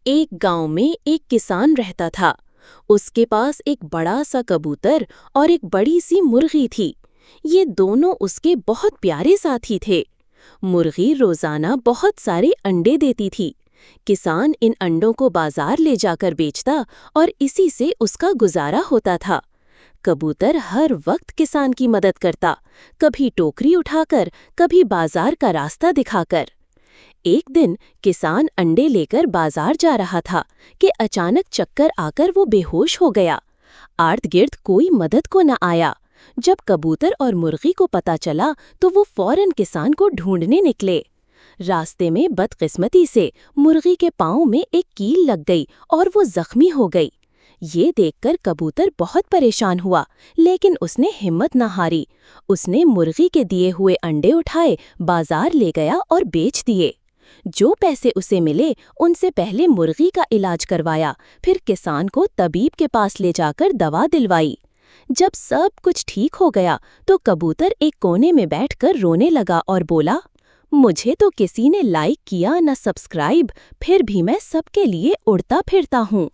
ایک گاؤں میں ایک کسان رہتا تھا۔ اس کے پاس ایک بڑا سا کبوتر اور ایک بڑی سی مرغی تھی۔ یہ دونوں اس کے بہت پیارے ساتھی تھے۔ مرغی روزانہ بہت سارے انڈے دیتی تھی۔ کسان ان انڈوں کو بازار لے جا کر بیچتا اور اسی سے اس کا گزارا ہوتا تھا۔ کبوتر ہر وقت کسان کی مدد کرتا، کبھی ٹوکری اٹھا کر، کبھی بازار کا راستہ دکھا کر۔ ایک دن کسان انڈے لے کر بازار جا رہا تھا کہ اچانک چکر آ کر وہ بے ہوش ہو گیا۔ آرد گرد کوئی مدد کو نہ آیا۔ جب کبوتر اور مرغی کو پتہ چلا تو وہ فوراً کسان کو ڈھونڈنے نکلے۔ راستے میں بدقسمتی سے مرغی کے پاؤں میں ایک کیل لگ گئی اور وہ زخمی ہو گئی۔ یہ دیکھ کر کبوتر بہت پریشان ہوا، لیکن اس نے ہمت نہ ہاری۔ اس نے مرغی کے دیے ہوئے انڈے اٹھائے، بازار لے گیا اور بیچ دیے۔ جو پیسے اسے ملے ان سے پہلے مرغی کا علاج کروایا، پھر کسان کو طبیب کے پاس لے جا کر دوا دلوائی۔ جب سب کچھ ٹھیک ہو گیا تو کبوتر ایک کونے میں بیٹھ کر رونے لگا اور بولا، مجھے تو کسی نے لائک کیا نہ سبسکرائب، پھر بھی میں سب کے لیے اڑتا پھرتا ہوں۔